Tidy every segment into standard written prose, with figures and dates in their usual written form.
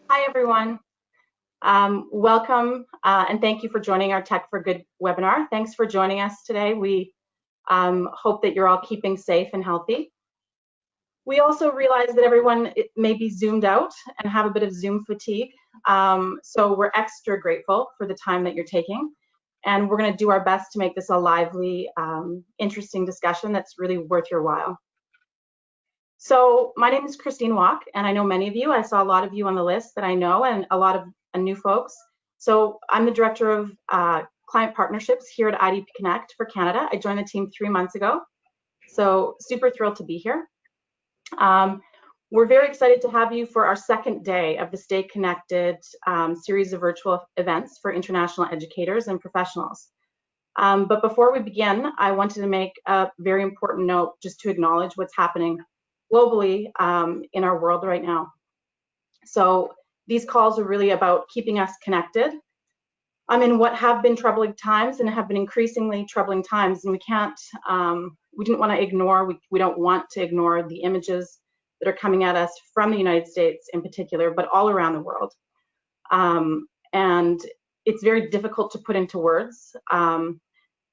Hi, everyone. Welcome and thank you for joining our Tech for Good webinar. Thanks for joining us today. We hope that you're all keeping safe and healthy. We also realize that everyone may be zoomed out and have a bit of Zoom fatigue. So we're extra grateful for the time that you're taking. And we're going to do our best to make this a lively, interesting discussion that's really worth your while. So my name is Christine Walk, and I know many of you. I saw a lot of you on the list that I know, and a lot of new folks. So I'm the Director of Client Partnerships here at IDP Connect for Canada. I joined the team 3 months ago, so super thrilled to be here. We're very excited to have you for our second day of the Stay Connected series of virtual events for international educators and professionals. But before we begin, I wanted to make a very important note just to acknowledge what's happening globally in our world right now. So these calls are really about keeping us connected. I'm in what have been troubling times and have been increasingly troubling times, and we didn't want to ignore, we don't want to ignore the images that are coming at us from the United States in particular, but all around the world. And it's very difficult to put into words.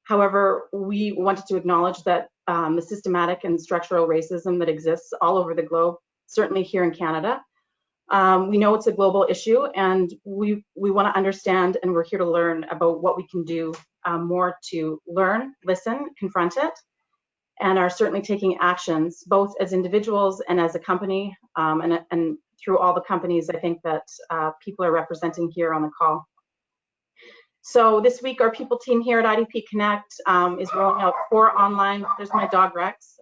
However, we wanted to acknowledge that the systematic and structural racism that exists all over the globe, certainly here in Canada. We know it's a global issue, and we want to understand, and we're here to learn about what we can do more to learn, listen, confront it, and are certainly taking actions, both as individuals and as a company, and through all the companies I think that people are representing here on the call. So this week, our people team here at IDP Connect is rolling out 4 online, there's my dog Rex,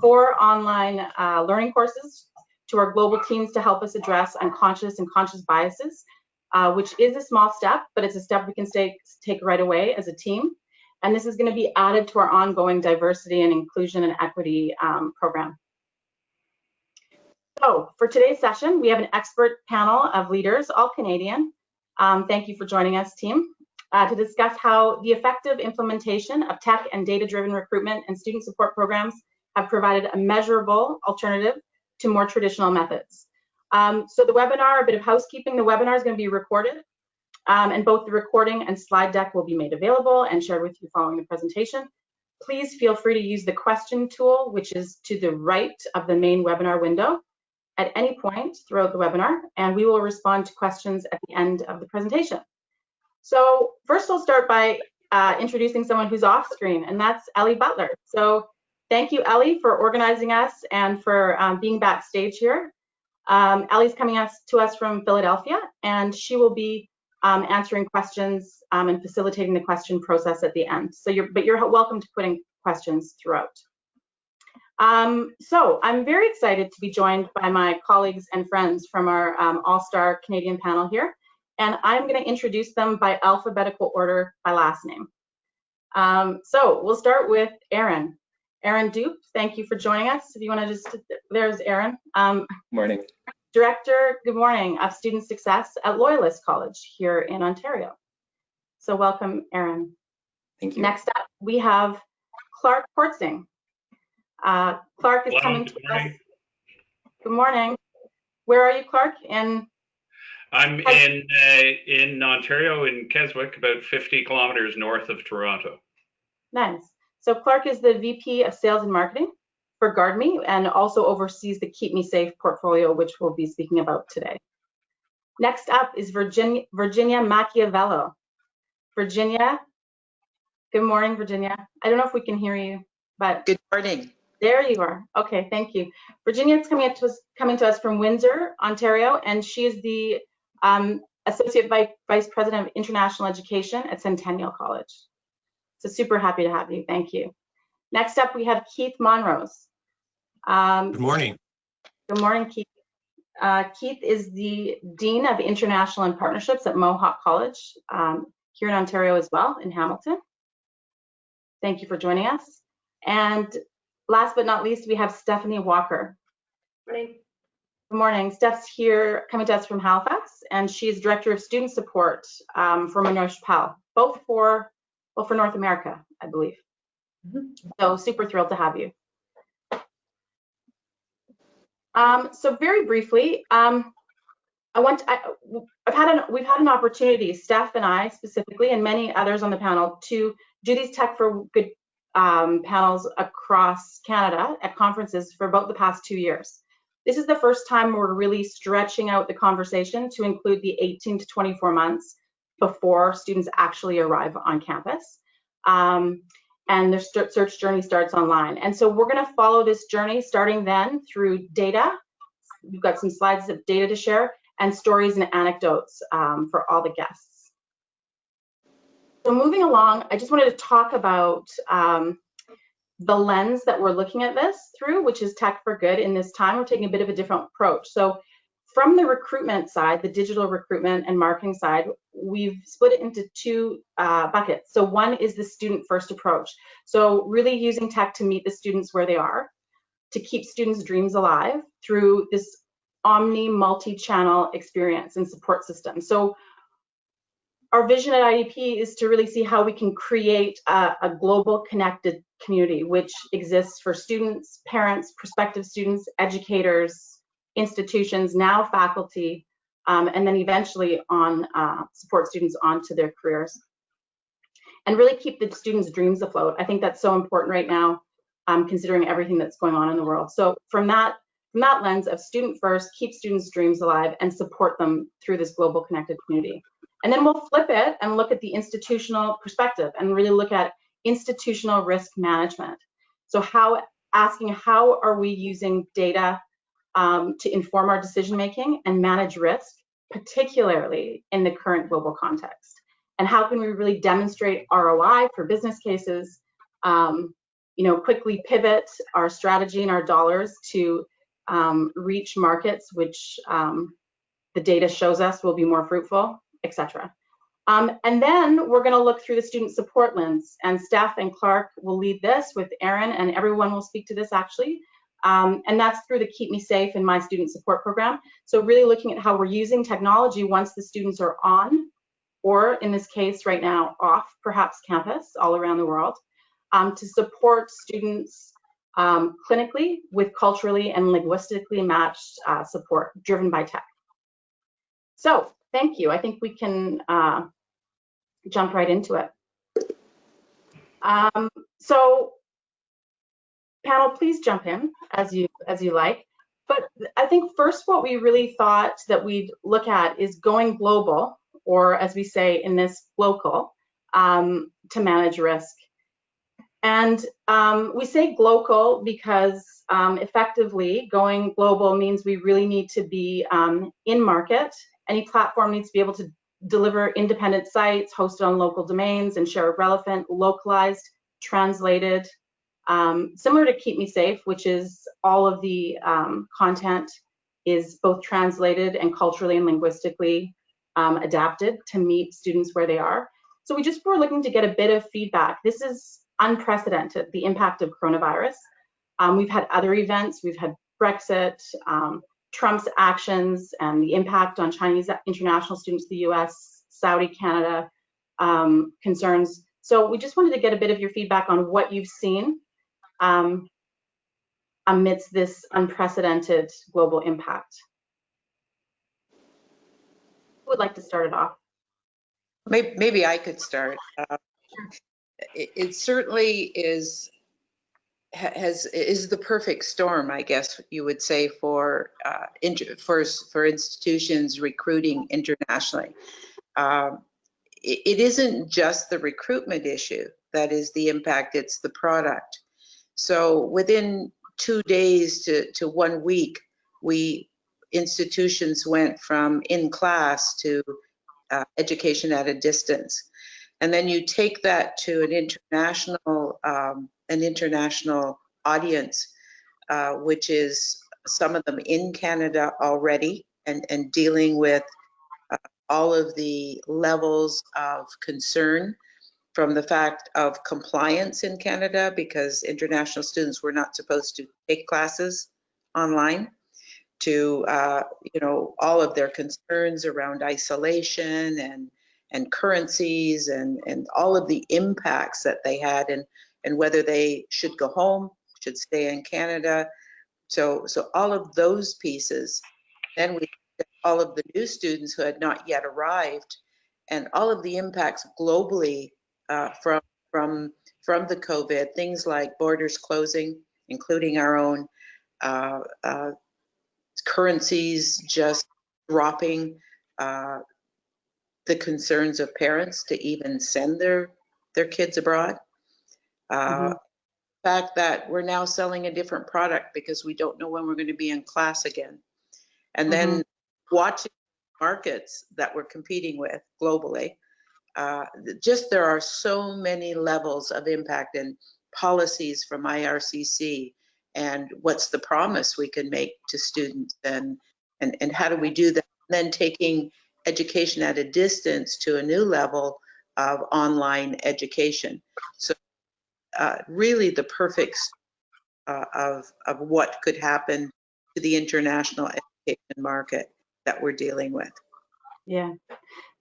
4 online learning courses to our global teams to help us address unconscious and conscious biases, which is a small step, but it's a step we can take right away as a team. And this is going to be added to our ongoing diversity and inclusion and equity program. So for today's session, we have an expert panel of leaders, all Canadian. Thank you for joining us, team, to discuss how the effective implementation of tech and data-driven recruitment and student support programs have provided a measurable alternative to more traditional methods. So the webinar, a bit of housekeeping, the webinar is going to be recorded, and both the recording and slide deck will be made available and shared with you following the presentation. Please feel free to use the question tool, which is to the right of the main webinar window, at any point throughout the webinar, and we will respond to questions at the end of the presentation. So first I'll start by introducing someone who's off screen, and that's Ellie Butler. So thank you, Ellie, for organizing us and for being backstage here. Ellie's coming to us from Philadelphia, and she will be answering questions and facilitating the question process at the end. So you're welcome to put in questions throughout. So I'm very excited to be joined by my colleagues and friends from our all-star Canadian panel here, and I'm going to introduce them by alphabetical order by last name. So we'll start with Aaron. Aaron Dupe, thank you for joining us. If you want to just, there's Aaron. Morning. Director, good morning, of Student Success at Loyalist College here in Ontario. So welcome, Aaron. Thank you. Next up, we have Clark Portsing. Clark is coming to us. Good morning. Where are you, Clark? I'm in Ontario, in Keswick, about 50 kilometers north of Toronto. Nice. So Clark is the VP of Sales and Marketing for GuardMe and also oversees the Keep Me Safe portfolio, which we'll be speaking about today. Next up is Virginia Machiavello. Virginia, good morning, Virginia. I don't know if we can hear you, but good morning. There you are. Okay, thank you. Virginia is coming to us from Windsor, Ontario, and she is the Associate Vice President of International Education at Centennial College. So super happy to have you. Thank you. Next up, we have Keith Monrose. Good morning. Good morning, Keith. Keith is the Dean of International and Partnerships at Mohawk College here in Ontario as well, in Hamilton. Thank you for joining us. And last but not least, we have Stephanie Walker. Morning. Good morning. Steph's here coming to us from Halifax, and she's Director of Student Support for Monash PAL, both for North America, I believe. So super thrilled to have you. So very briefly, we've had an opportunity, Steph and I specifically, and many others on the panel, to do these Tech for Good panels across Canada at conferences for about the past 2 years. This is the first time we're really stretching out the conversation to include the 18 to 24 months before students actually arrive on campus. And their search journey starts online. And so we're going to follow this journey starting then through data. We've got some slides of data to share and stories and anecdotes for all the guests. So moving along, I just wanted to talk about the lens that we're looking at this through, which is Tech for Good. In this time, we're taking a bit of a different approach. So from the recruitment side, the digital recruitment and marketing side, we've split it into two buckets. So one is the student first approach. So really using tech to meet the students where they are, to keep students' dreams alive through this multi-channel experience and support system. So our vision at IDP is to really see how we can create a global connected community which exists for students, parents, prospective students, educators, institutions, now faculty, and then eventually on support students onto their careers. And really keep the students' dreams afloat. I think that's so important right now, considering everything that's going on in the world. So from that lens of student first, keep students' dreams alive and support them through this global connected community. And then we'll flip it and look at the institutional perspective and really look at institutional risk management. So asking how are we using data to inform our decision making and manage risk, particularly in the current global context? And how can we really demonstrate ROI for business cases, quickly pivot our strategy and our dollars to reach markets which the data shows us will be more fruitful, etc. And then we're going to look through the student support lens, and Steph and Clark will lead this with Aaron, and everyone will speak to this actually. And that's through the Keep Me Safe and My Student Support Program. So really looking at how we're using technology once the students are on, or in this case right now off, perhaps campus all around the world, to support students clinically with culturally and linguistically matched support driven by tech. So thank you. I think we can jump right into it. So panel, please jump in as you like. But I think first what we really thought that we'd look at is going global, or as we say in this, local, to manage risk. And we say global because effectively going global means we really need to be in market. Any platform needs to be able to deliver independent sites hosted on local domains and share relevant, localized, translated, similar to Keep Me Safe, which is all of the content is both translated and culturally and linguistically adapted to meet students where they are. So we just were looking to get a bit of feedback. This is unprecedented, the impact of coronavirus. We've had other events, we've had Brexit, Trump's actions and the impact on Chinese international students to the US, Saudi, Canada concerns. So we just wanted to get a bit of your feedback on what you've seen amidst this unprecedented global impact. Who would like to start it off? Maybe I could start. It certainly is the perfect storm, I guess you would say, for institutions recruiting internationally. It isn't just the recruitment issue that is the impact, it's the product. So within 2 days to 1 week, institutions went from in class to education at a distance. And then you take that to an international audience, which is some of them in Canada already, and dealing with all of the levels of concern from the fact of compliance in Canada, because international students were not supposed to take classes online, to all of their concerns around isolation and currencies and all of the impacts that they had, and whether they should go home, should stay in Canada. So all of those pieces. Then we all of the new students who had not yet arrived, and all of the impacts globally from the COVID, things like borders closing, including our own, currencies just dropping, the concerns of parents to even send their kids abroad. The fact that we're now selling a different product because we don't know when we're going to be in class again. And then watching markets that we're competing with globally, just there are so many levels of impact and policies from IRCC, and what's the promise we can make to students, and how do we do that? And then taking education at a distance to a new level of online education. So really the perfect of what could happen to the international education market that we're dealing with. Yeah.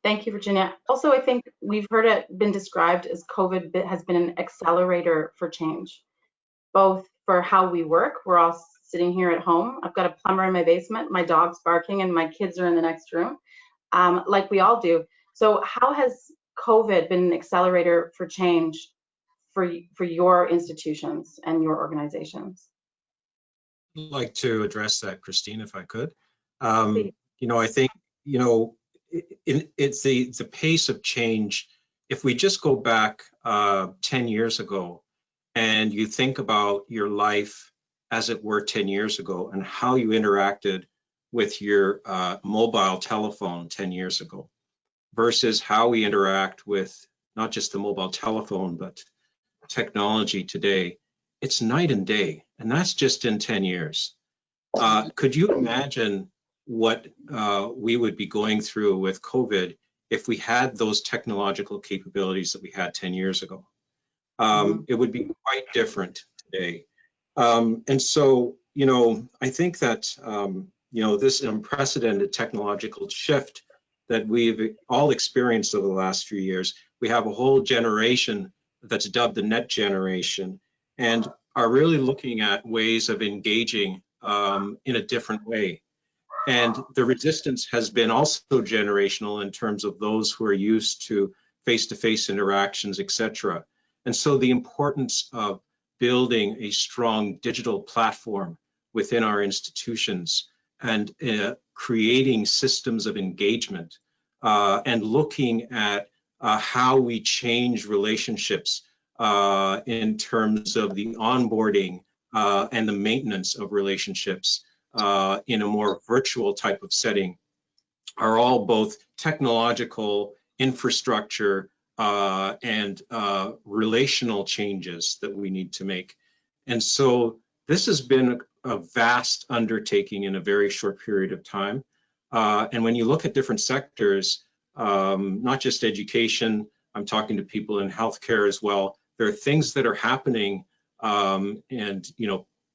Thank you, Virginia. Also, I think we've heard it been described as COVID has been an accelerator for change, both for how we work. We're all sitting here at home. I've got a plumber in my basement, my dog's barking, and my kids are in the next room, like we all do. So how has COVID been an accelerator for change for your institutions and your organizations? I'd like to address that, Christine, if I could. I think, it's the pace of change. If we just go back 10 years ago and you think about your life as it were 10 years ago and how you interacted with your mobile telephone 10 years ago versus how we interact with not just the mobile telephone, but technology today, it's night and day, and that's just in 10 years. Could you imagine what we would be going through with COVID if we had those technological capabilities that we had 10 years ago? It would be quite different today. And so, I think that, this unprecedented technological shift that we've all experienced over the last few years, we have a whole generation that's dubbed the Net Generation, and are really looking at ways of engaging in a different way. And the resistance has been also generational in terms of those who are used to face-to-face interactions, etc. And so the importance of building a strong digital platform within our institutions and creating systems of engagement and looking at how we change relationships in terms of the onboarding and the maintenance of relationships in a more virtual type of setting are all both technological, infrastructure, and relational changes that we need to make. And so this has been a vast undertaking in a very short period of time. And when you look at different sectors, not just education, I'm talking to people in healthcare as well, there are things that are happening, and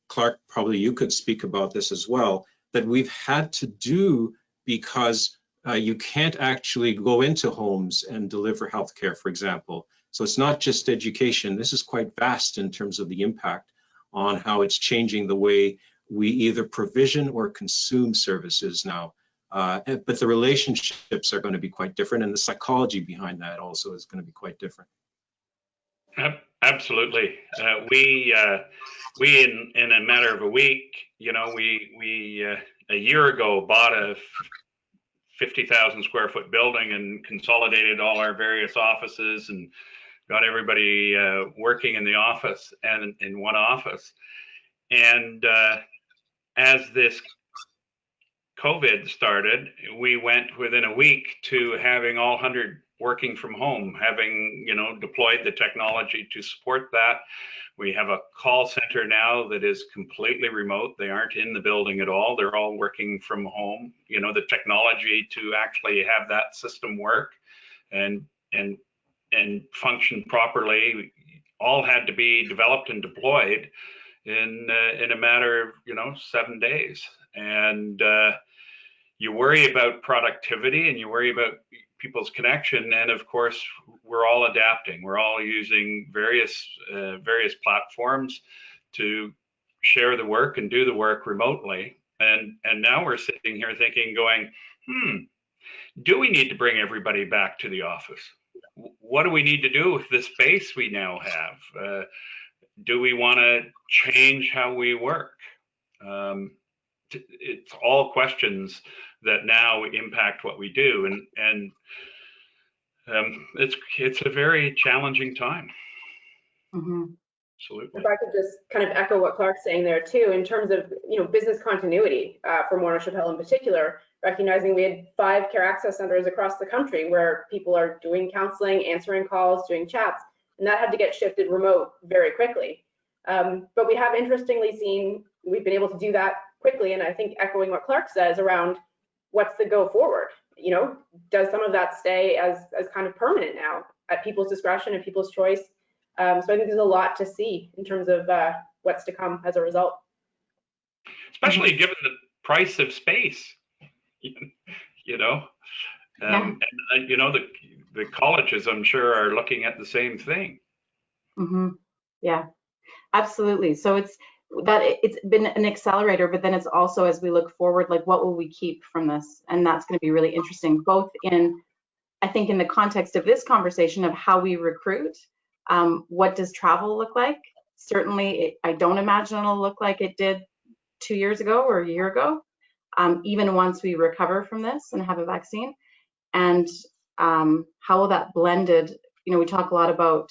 Clark, probably you could speak about this as well, that we've had to do because you can't actually go into homes and deliver healthcare, for example. So it's not just education. This is quite vast in terms of the impact on how it's changing the way we either provision or consume services now. But the relationships are going to be quite different, and the psychology behind that also is going to be quite different. Absolutely. We in a matter of a week, we a year ago bought a 50,000 square foot building and consolidated all our various offices and got everybody working in the office and in one office. And as this COVID started, we went within a week to having all 100 working from home, having deployed the technology to support that. We have a call center now that is completely remote. They aren't in the building at all. They're all working from home. The technology to actually have that system work and function properly all had to be developed and deployed in a matter of 7 days. And you worry about productivity and you worry about people's connection, and of course we're all adapting. We're all using various platforms to share the work and do the work remotely. And now we're sitting here thinking, going, do we need to bring everybody back to the office? What do we need to do with the space we now have? Do we want to change how we work? It's all questions that now impact what we do, and it's a very challenging time. Mm-hmm. Absolutely. If I could just kind of echo what Clark's saying there too, in terms of business continuity for Mont Chapelle in particular, recognizing we had 5 care access centers across the country where people are doing counseling, answering calls, doing chats, and that had to get shifted remote very quickly. But we have interestingly seen we've been able to do that quickly, and I think echoing what Clark says around what's the go forward. Does some of that stay as kind of permanent now at people's discretion and people's choice? So I think there's a lot to see in terms of what's to come as a result. Especially given the price of space, and the colleges, I'm sure, are looking at the same thing. Mm-hmm. Yeah, absolutely. So it's been an accelerator, but then it's also, as we look forward, like, what will we keep from this? And that's going to be really interesting, both I think in the context of this conversation of how we recruit. What does travel look like? Certainly, I don't imagine it'll look like it did 2 years ago or a year ago, even once we recover from this and have a vaccine. And how will that blended, we talk a lot about,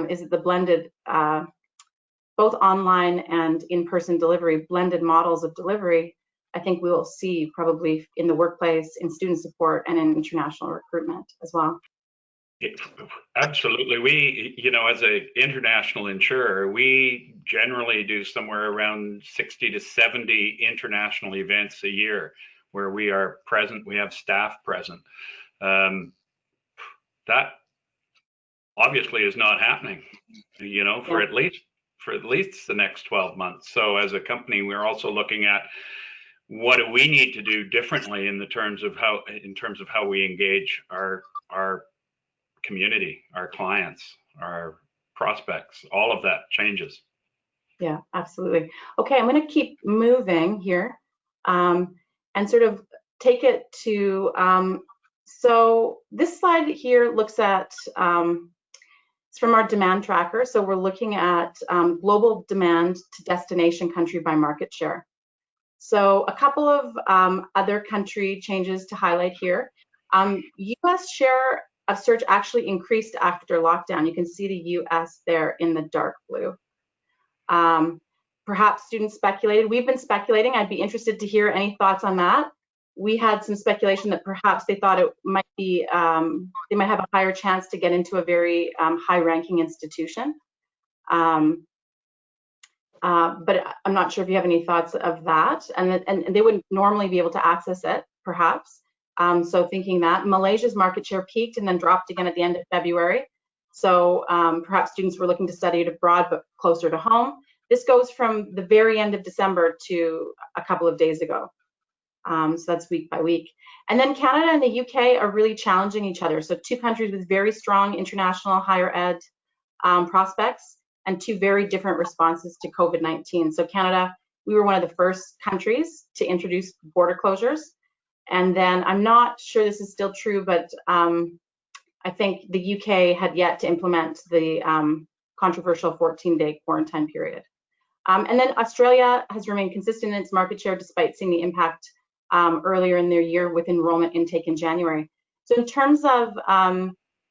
is it the blended, both online and in-person delivery, blended models of delivery? I think we will see probably in the workplace, in student support, and in international recruitment as well. Absolutely. We, as an international insurer, we generally do somewhere around 60 to 70 international events a year where we are present, we have staff present. That obviously is not happening, for at least the next 12 months. So as a company, we're also looking at what do we need to do differently in terms of how we engage our community, our clients, our prospects. All of that changes. Yeah, absolutely. Okay, I'm going to keep moving here and sort of take it to, so this slide here looks at, it's from our demand tracker. So we're looking at global demand to destination country by market share. So a couple of other country changes to highlight here. US share of search actually increased after lockdown. You can see the US there in the dark blue. Perhaps students speculated. We've been speculating. I'd be interested to hear any thoughts on that. We had some speculation that perhaps they thought it might be, they might have a higher chance to get into a very high-ranking institution. But I'm not sure if you have any thoughts of that. And they wouldn't normally be able to access it, perhaps. So thinking that Malaysia's market share peaked and then dropped again at the end of February. So perhaps students were looking to study it abroad, but closer to home. This goes from the very end of December to a couple of days ago. So that's week by week. And then Canada and the UK are really challenging each other. So 2 countries with very strong international higher ed prospects and 2 very different responses to COVID-19. So Canada, we were one of the first countries to introduce border closures. And then I'm not sure this is still true, but I think the UK had yet to implement the controversial 14-day quarantine period. And then Australia has remained consistent in its market share despite seeing the impact earlier in their year with enrollment intake in January. So in terms of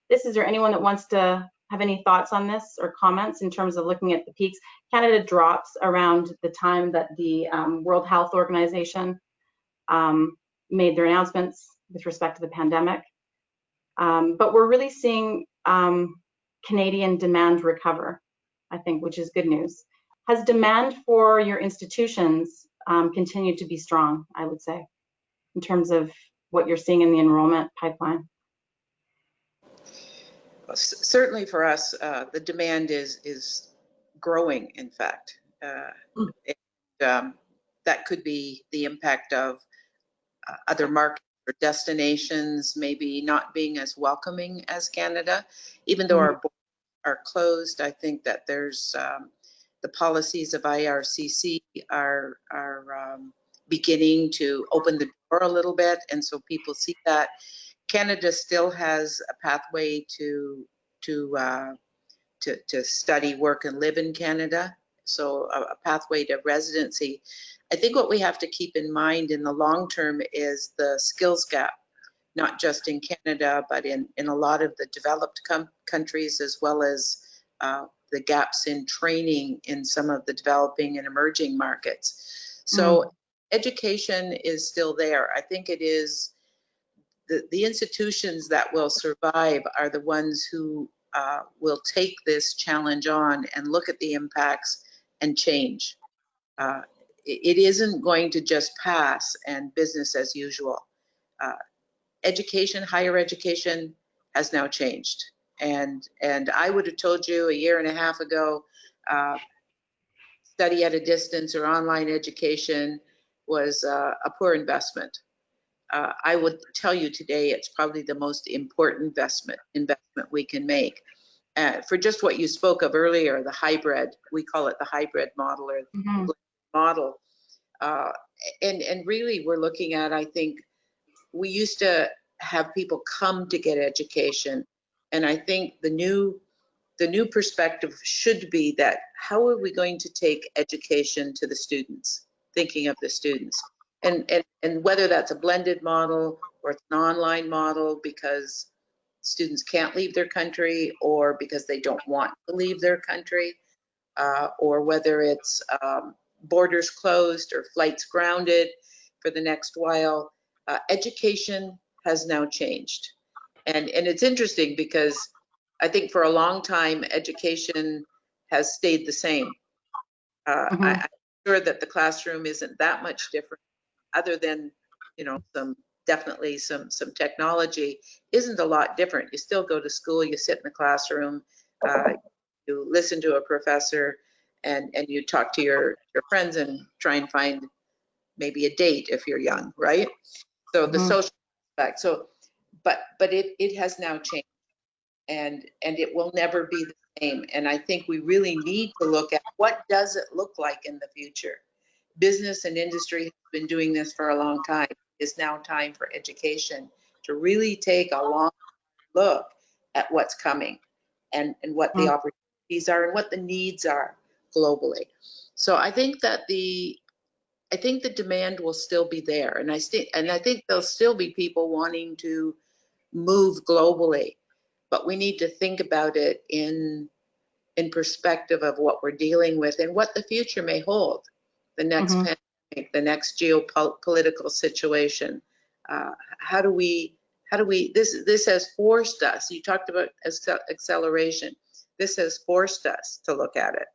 this, is there anyone that wants to have any thoughts on this or comments in terms of looking at the peaks? Canada drops around the time that the World Health Organization made their announcements with respect to the pandemic. But we're really seeing Canadian demand recover, I think, which is good news. Has demand for your institutions continued to be strong, I would say, in terms of what you're seeing in the enrollment pipeline? Well, certainly for us, the demand is growing, in fact. That could be the impact of other markets or destinations maybe not being as welcoming as Canada. Even though our borders are closed, I think that there's the policies of IRCC are beginning to open the door a little bit, and so people see that. Canada still has a pathway to study, work, and live in Canada, so a pathway to residency. I think what we have to keep in mind in the long term is the skills gap, not just in Canada, but in a lot of the developed countries, as well as the gaps in training in some of the developing and emerging markets. So education is still there. I think it is the institutions that will survive are the ones who will take this challenge on and look at the impacts and change. It isn't going to just pass and business as usual. Education, higher education has now changed. And I would have told you a year and a half ago, study at a distance or online education was a poor investment. I would tell you today it's probably the most important investment we can make. For just what you spoke of earlier, the hybrid, we call it the hybrid model or the model. And really we're looking at, I think, we used to have people come to get education. And I think the new perspective should be that how are we going to take education to the students, thinking of the students? And whether that's a blended model or it's an online model because students can't leave their country or because they don't want to leave their country, or whether it's borders closed or flights grounded for the next while, education has now changed. And it's interesting because I think for a long time, education has stayed the same. I'm sure that the classroom isn't that much different, other than, you know, definitely some technology isn't a lot different. You still go to school, you sit in the classroom, you listen to a professor, and you talk to your friends and try and find maybe a date if you're young, right? So the social aspect. So, but it has now changed, and it will never be the same. And I think we really need to look at what does it look like in the future. Business and industry have been doing this for a long time. It's now time for education to really take a long look at what's coming and what the opportunities are and what the needs are globally. So I think that the demand will still be there, and I think there'll still be people wanting to move globally, but we need to think about it in perspective of what we're dealing with and what the future may hold. The next pandemic, the next geopolitical situation. How do we? This has forced us. You talked about acceleration. This has forced us to look at it.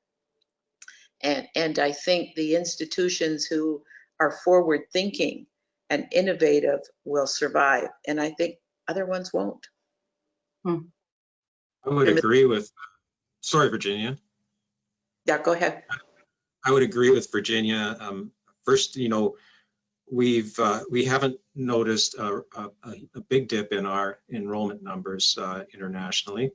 And I think the institutions who are forward thinking and innovative will survive. And I think other ones won't. I would agree with, sorry, Virginia. Yeah, go ahead. I would agree with Virginia. First, you know, we haven't noticed a big dip in our enrollment numbers internationally.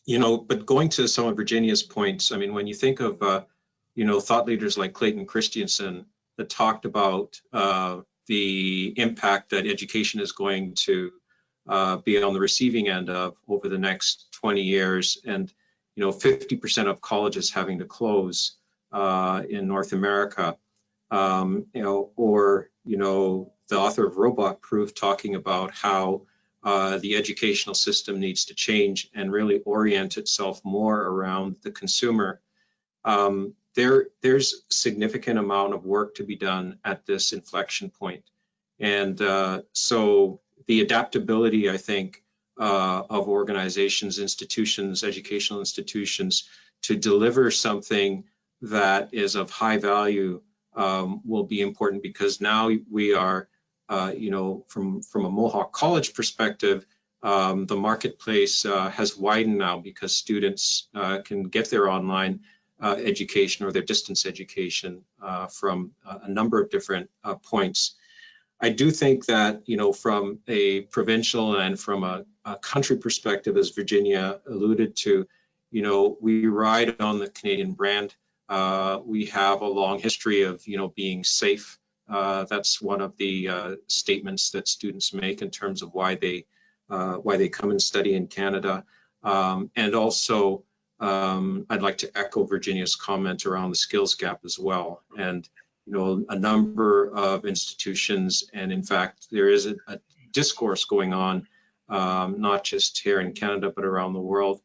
You know, but going to some of Virginia's points, I mean, when you think of, you know, thought leaders like Clayton Christensen that talked about the impact that education is going to be on the receiving end of over the next 20 years, and you know, 50% of colleges having to close in North America, you know, or you know, the author of Robot Proof talking about how the educational system needs to change and really orient itself more around the consumer. There's significant amount of work to be done at this inflection point. And so the adaptability, I think, of organizations, institutions, educational institutions to deliver something that is of high value will be important, because now we are, you know, from a Mohawk College perspective, the marketplace has widened now because students can get their online education or their distance education from a number of different points. I do think that, you know, from a provincial and from a country perspective, as Virginia alluded to, you know, we ride on the Canadian brand. We have a long history of, being safe. That's one of the statements that students make in terms of why they come and study in Canada. And also, I'd like to echo Virginia's comment around the skills gap as well. And a number of institutions, and in fact, there is a discourse going on, not just here in Canada, but around the world,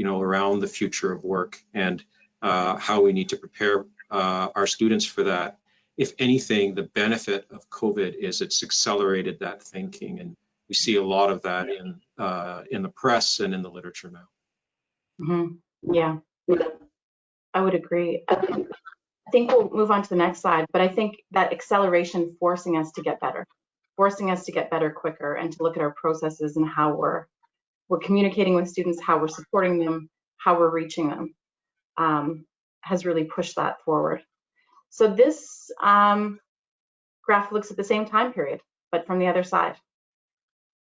around the future of work and how we need to prepare our students for that. If anything, the benefit of COVID is it's accelerated that thinking, and we see a lot of that in the press and in the literature now. Mm-hmm. Yeah, I would agree. I think we'll move on to the next slide, but I think that acceleration forcing us to get better quicker, and to look at our processes and how we're communicating with students, how we're supporting them, how we're reaching them, has really pushed that forward. So this graph looks at the same time period, but from the other side,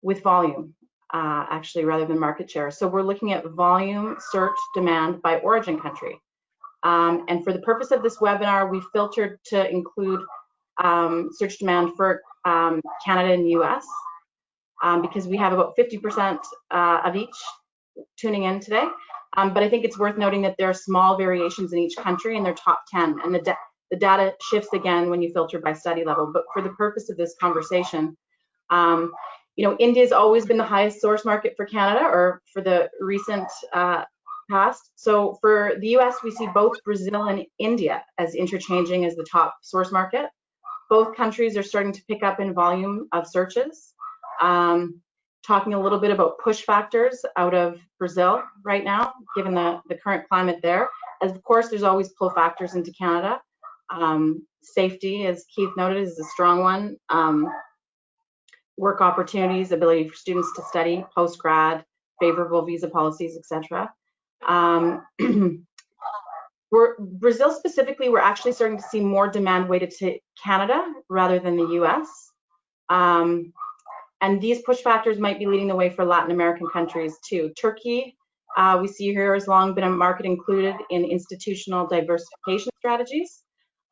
with volume, actually, rather than market share. So we're looking at volume search demand by origin country. And for the purpose of this webinar, we filtered to include search demand for Canada and US, because we have about 50% of each tuning in today. But I think it's worth noting that there are small variations in each country in their top 10, and the data shifts again when you filter by study level. But for the purpose of this conversation, India's always been the highest source market for Canada, or for the recent past. So for the US, we see both Brazil and India as interchanging as the top source market. Both countries are starting to pick up in volume of searches. Talking a little bit about push factors out of Brazil right now, given the current climate there. As of course, there's always pull factors into Canada. Safety, as Keith noted, is a strong one. Work opportunities, ability for students to study post-grad, favorable visa policies, etc. Brazil specifically, we're actually starting to see more demand weighted to Canada rather than the US. And these push factors might be leading the way for Latin American countries too. Turkey, we see here, has long been a market included in institutional diversification strategies.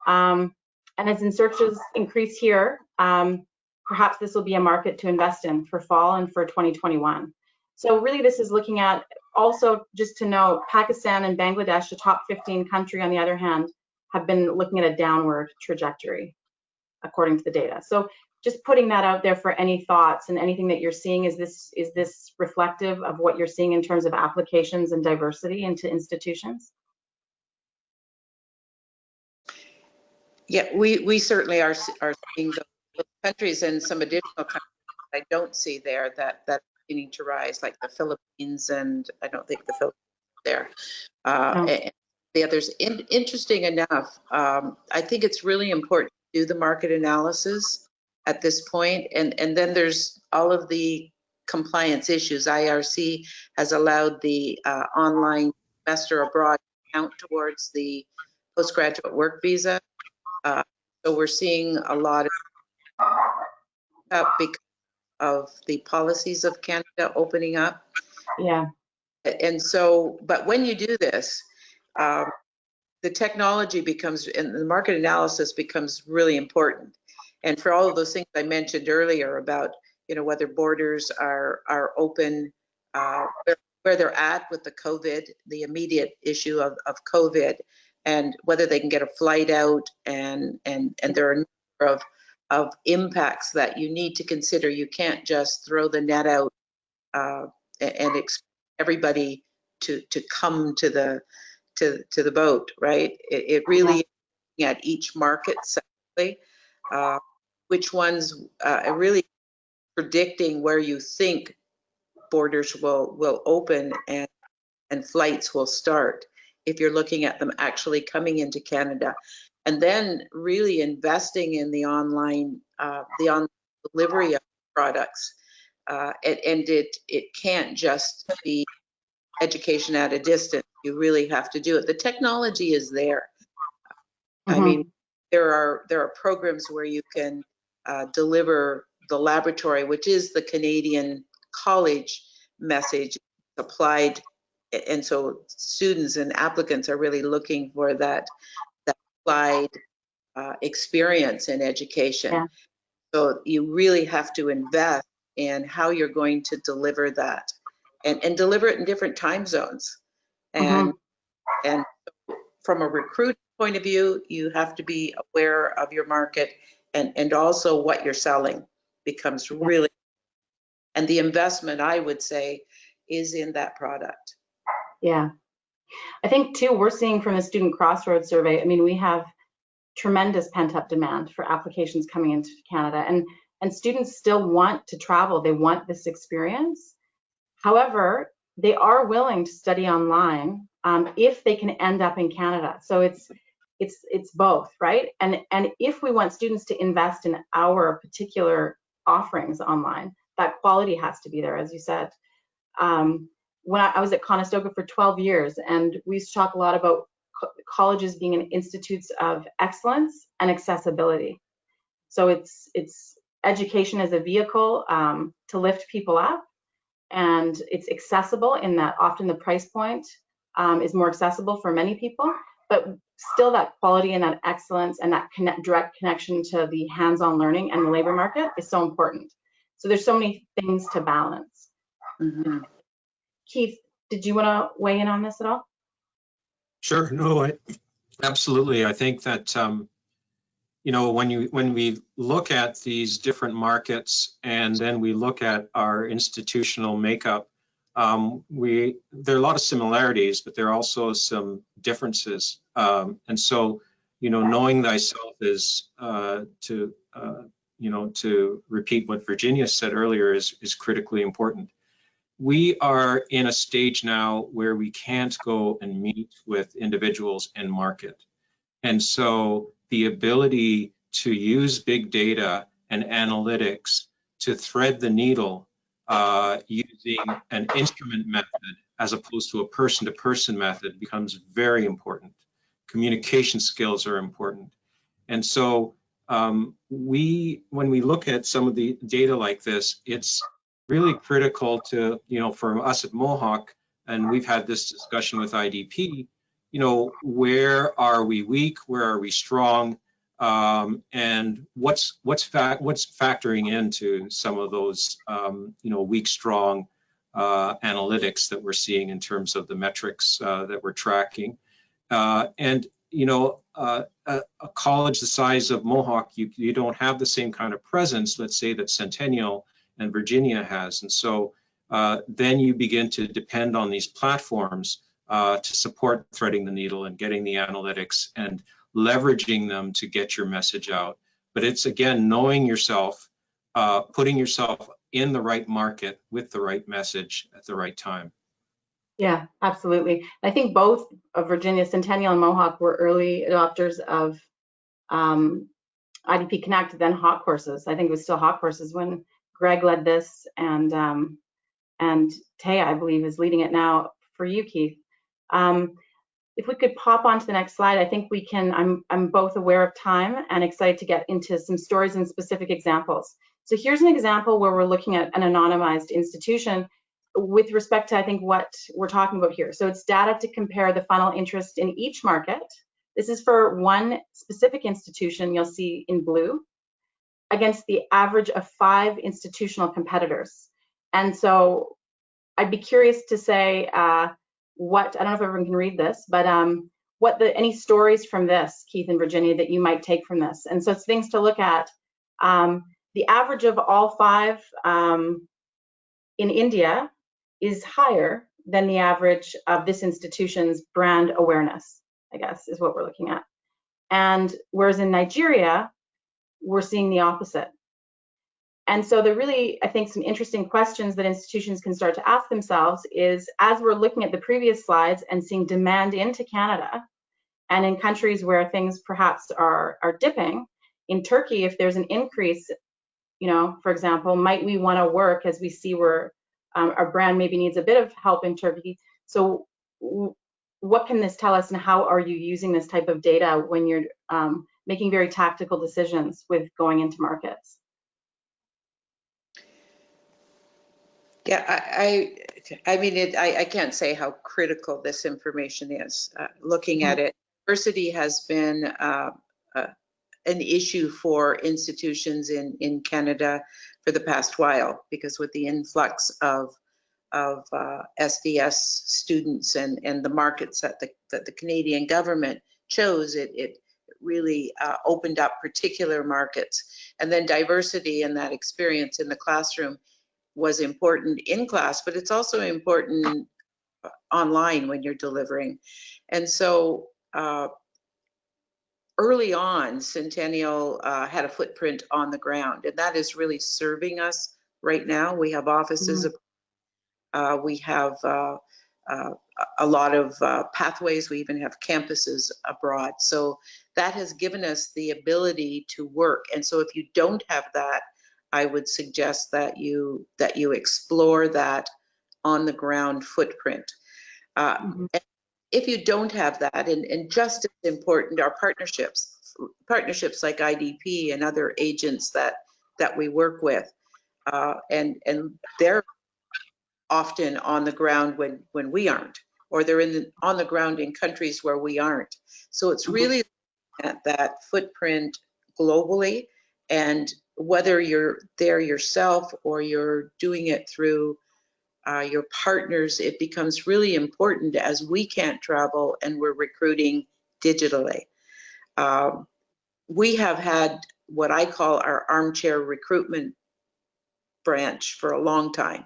And as in searches increase here, perhaps this will be a market to invest in for fall and for 2021. So really this is looking at, also just to note, Pakistan and Bangladesh, the top 15 country on the other hand, have been looking at a downward trajectory according to the data. So just putting that out there for any thoughts and anything that you're seeing. Is this reflective of what you're seeing in terms of applications and diversity into institutions? Yeah, we certainly are seeing those countries, and some additional countries I don't see there that beginning to rise, like the Philippines, and I don't think the Philippines there. And the others. Interesting enough, I think it's really important to do the market analysis at this point, and then there's all of the compliance issues. IRC has allowed the online semester abroad count towards the postgraduate work visa. So we're seeing a lot of because of the policies of Canada opening up. Yeah. And so, but when you do this, the technology becomes, and the market analysis becomes really important. And for all of those things I mentioned earlier about, whether borders are open, where they're at with the COVID, the immediate issue of COVID, and whether they can get a flight out, and there are a number of impacts that you need to consider. You can't just throw the net out and expect everybody to come to the boat, right? It really is looking at each market separately, which ones really predicting where you think borders will open and flights will start, if you're looking at them actually coming into Canada. And then really investing in the online delivery of products. And it can't just be education at a distance. You really have to do it. The technology is there. I mean, there are programs where you can deliver the laboratory, which is the Canadian college message applied and so students and applicants are really looking for that applied experience in education. Yeah. So you really have to invest in how you're going to deliver that, and deliver it in different time zones. And and from a recruit point of view, you have to be aware of your market, and also what you're selling becomes really, and the investment, I would say, is in that product. Yeah. I think too, we're seeing from the Student Crossroads survey, I mean, we have tremendous pent-up demand for applications coming into Canada, and students still want to travel. They want this experience. However, they are willing to study online if they can end up in Canada. So it's both, right? And if we want students to invest in our particular offerings online, that quality has to be there, as you said. When I was at Conestoga for 12 years, and we used to talk a lot about colleges being in institutes of excellence and accessibility. So it's education as a vehicle to lift people up, and it's accessible in that often the price point is more accessible for many people, but still that quality and that excellence and that direct connection to the hands-on learning and the labor market is so important. So there's so many things to balance. Mm-hmm. Keith, did you want to weigh in on this at all? Sure. No, absolutely. I think that you know, when we look at these different markets and then we look at our institutional makeup, there are a lot of similarities, but there are also some differences. And so, you know, knowing thyself is you know, to repeat what Virginia said earlier, is critically important. We are in a stage now where we can't go and meet with individuals in market. And so the ability to use big data and analytics to thread the needle using an instrument method as opposed to a person-to-person method becomes very important. Communication skills are important. And so when we look at some of the data like this, it's really critical to, you know, for us at Mohawk, and we've had this discussion with IDP, you know, where are we weak, where are we strong, and what's factoring into some of those, you know, weak, strong analytics that we're seeing in terms of the metrics that we're tracking. And you know, a college the size of Mohawk, you don't have the same kind of presence, let's say, that Centennial and Virginia has. And so then you begin to depend on these platforms to support threading the needle and getting the analytics and leveraging them to get your message out. But it's, again, knowing yourself, putting yourself in the right market with the right message at the right time. Yeah, absolutely. I think both of Virginia, Centennial and Mohawk were early adopters of IDP Connect, then Hot Courses. I think it was still Hot Courses when Greg led this, and Taya, I believe, is leading it now for you, Keith. If we could pop on to the next slide, I think we can, I'm both aware of time and excited to get into some stories and specific examples. So here's an example where we're looking at an anonymized institution with respect to, I think, what we're talking about here. So it's data to compare the funnel interest in each market. This is for one specific institution, you'll see in blue, against the average of 5 institutional competitors. And so I'd be curious to say I don't know if everyone can read this, but any stories from this, Keith and Virginia, that you might take from this. And so it's things to look at. The average of all 5 in India is higher than the average of this institution's brand awareness, I guess, is what we're looking at. And whereas in Nigeria, we're seeing the opposite. And so there really, I think, some interesting questions that institutions can start to ask themselves is, as we're looking at the previous slides and seeing demand into Canada, and in countries where things perhaps are dipping, in Turkey, if there's an increase, you know, for example, might we want to work as we see where our brand maybe needs a bit of help in Turkey? So what can this tell us, and how are you using this type of data when you're making very tactical decisions with going into markets? Yeah, I Okay. I mean, I can't say how critical this information is. Looking at it, diversity has been an issue for institutions in Canada for the past while, because with the influx of SDS students and the markets that the Canadian government chose, it really opened up particular markets. And then diversity and that experience in the classroom was important in class, but it's also important online when you're delivering. And so early on, Centennial had a footprint on the ground, and that is really serving us right now. We have offices, we have a lot of pathways, we even have campuses abroad. So that has given us the ability to work. And so if you don't have that, I would suggest that you explore that on the ground footprint. If you don't have that, and just as important are partnerships like IDP and other agents that we work with, and they're often on the ground when we aren't, or they're on the ground in countries where we aren't. So it's really at that footprint globally, and whether you're there yourself or you're doing it through your partners, it becomes really important as we can't travel and we're recruiting digitally. We have had what I call our armchair recruitment branch for a long time.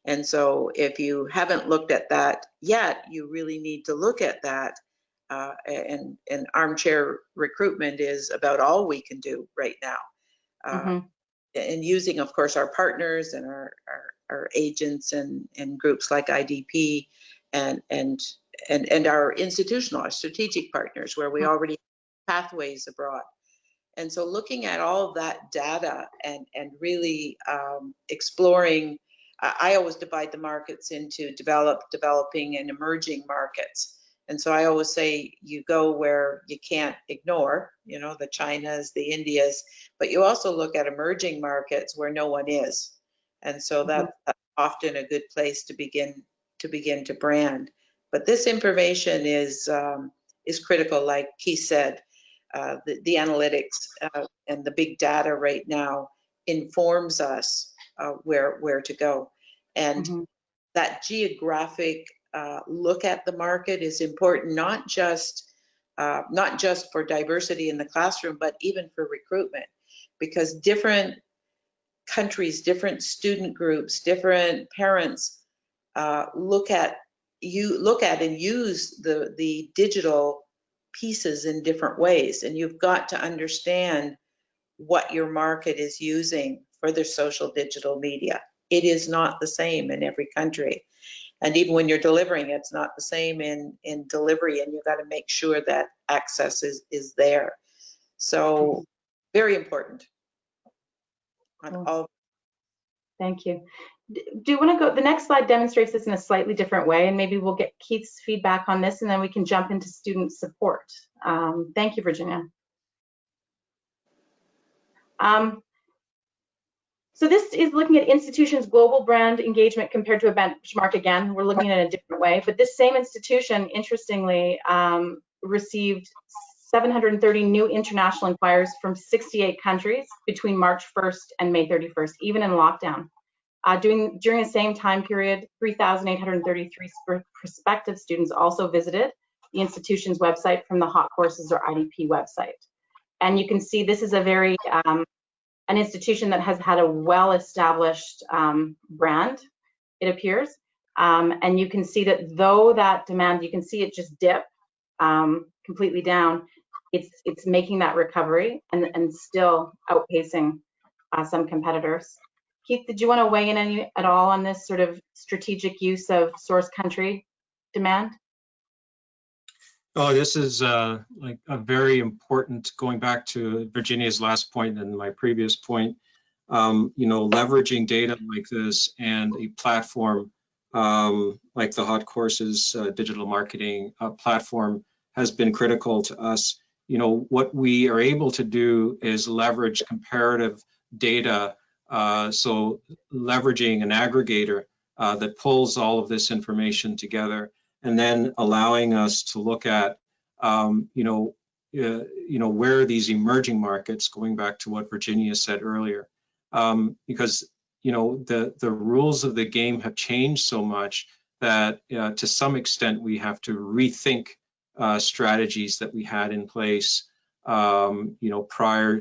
And so if you haven't looked at that yet, you really need to look at that. And armchair recruitment is about all we can do right now. And using, of course, our partners and our agents and groups like IDP and our institutional, our strategic partners, where we already have pathways abroad. And so looking at all of that data and really exploring, I always divide the markets into developing and emerging markets. And so I always say you go where you can't ignore, you know, the Chinas, the Indias, but you also look at emerging markets where no one is. And so that's often a good place to begin to brand. But this information is critical, like Keith said. The analytics and the big data right now informs us where to go. And that geographic look at the market is important, not just for diversity in the classroom, but even for recruitment, because different countries, different student groups, different parents look at and use the digital pieces in different ways. And you've got to understand what your market is using for their social digital media. It is not the same in every country. And even when you're delivering, it's not the same in delivery, and you've got to make sure that access is there. So very important on all. Thank you. Do you want to go, the next slide demonstrates this in a slightly different way, and maybe we'll get Keith's feedback on this, and then we can jump into student support. Thank you, Virginia. So this is looking at institutions' global brand engagement compared to a benchmark. Again, we're looking at it a different way, but this same institution, interestingly, received 730 new international inquiries from 68 countries between March 1st and May 31st, even in lockdown. During the same time period, 3,833 prospective students also visited the institution's website from the Hot Courses or IDP website. And you can see this is a very, an institution that has had a well-established brand, it appears. And you can see that though that demand, you can see it just dip completely down, it's making that recovery and still outpacing some competitors. Keith, did you want to weigh in at all on this sort of strategic use of source country demand? Oh, this is like a very important, going back to Virginia's last point and my previous point, you know, leveraging data like this and a platform like the Hot Courses digital marketing platform has been critical to us. You know, what we are able to do is leverage comparative data. So leveraging an aggregator that pulls all of this information together, and then allowing us to look at, where are these emerging markets, going back to what Virginia said earlier, because the rules of the game have changed so much that to some extent we have to rethink strategies that we had in place, prior,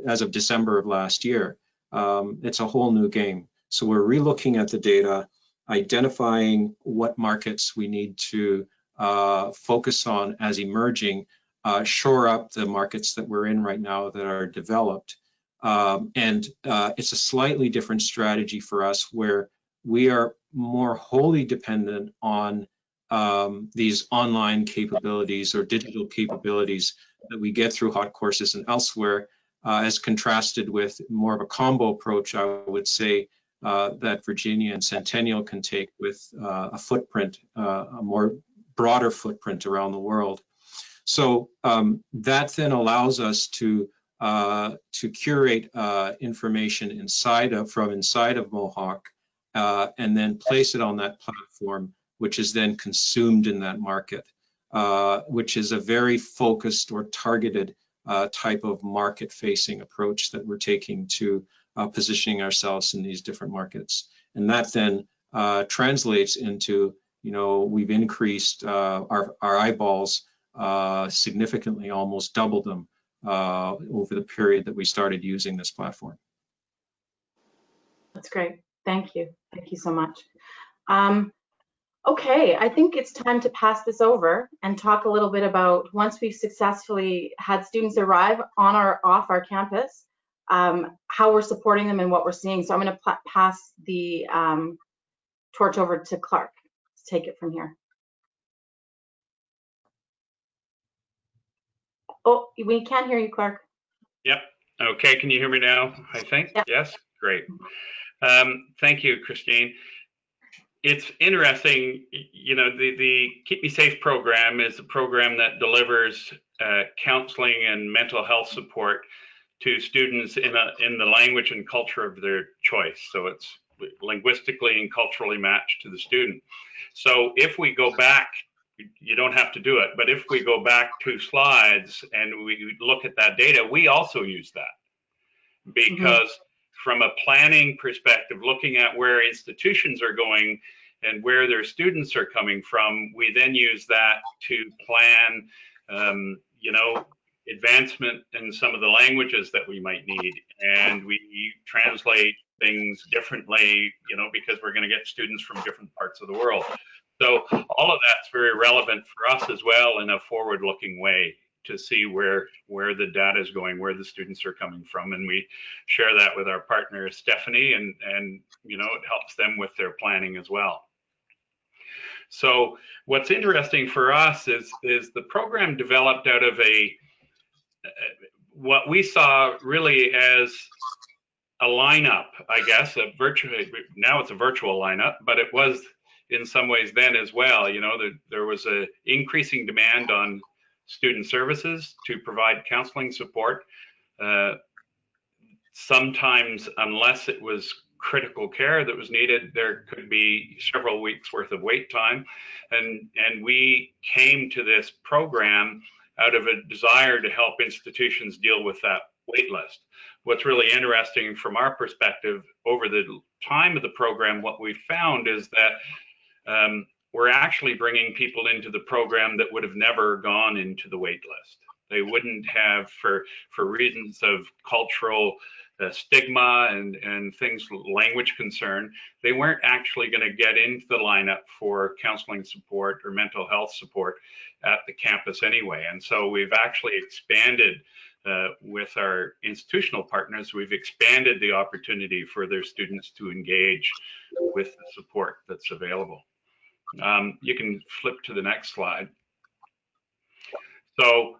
as of December of last year. It's a whole new game. So we're relooking at the data, identifying what markets we need to focus on as emerging, shore up the markets that we're in right now that are developed. And it's a slightly different strategy for us, where we are more wholly dependent on these online capabilities or digital capabilities that we get through Hot Courses and elsewhere, as contrasted with more of a combo approach, I would say, that Virginia and Centennial can take with a footprint, a more broader footprint around the world. So that then allows us to curate information from inside of Mohawk, and then place it on that platform, which is then consumed in that market, which is a very focused or targeted type of market-facing approach that we're taking to positioning ourselves in these different markets. And that then translates into, we've increased our eyeballs significantly, almost doubled them over the period that we started using this platform. That's great. Thank you. Thank you so much. Okay, I think it's time to pass this over and talk a little bit about, once we've successfully had students arrive on or off our campus, how we're supporting them and what we're seeing. So I'm going to pass the torch over to Clark to take it from here. Oh, we can't hear you, Clark. Yep. Okay, can you hear me now, I think? Yep. Yes, great. Thank you, Christine. It's interesting, the Keep Me Safe program is a program that delivers counseling and mental health support to students in the language and culture of their choice. So it's linguistically and culturally matched to the student. So if we go back, you don't have to do it, but if we go back 2 slides and we look at that data, we also use that, because from a planning perspective, looking at where institutions are going and where their students are coming from, we then use that to plan, advancement in some of the languages that we might need. And we translate things differently, because we're going to get students from different parts of the world. So all of that's very relevant for us as well, in a forward-looking way, to see where the data is going, where the students are coming from. And we share that with our partner, Stephanie, and it helps them with their planning as well. So what's interesting for us is the program developed out of what we saw really as a lineup, I guess, now it's a virtual lineup, but it was in some ways then as well. There was a increasing demand on student services to provide counseling support. Sometimes, unless it was critical care that was needed, there could be several weeks worth of wait time. And we came to this program out of a desire to help institutions deal with that wait list. What's really interesting from our perspective over the time of the program, what we found is that we're actually bringing people into the program that would have never gone into the wait list. They wouldn't have, for reasons of cultural stigma and things, language concern, they weren't actually going to get into the lineup for counseling support or mental health support at the campus anyway. And so we've actually expanded with our institutional partners, we've expanded the opportunity for their students to engage with the support that's available. You can flip to the next slide. So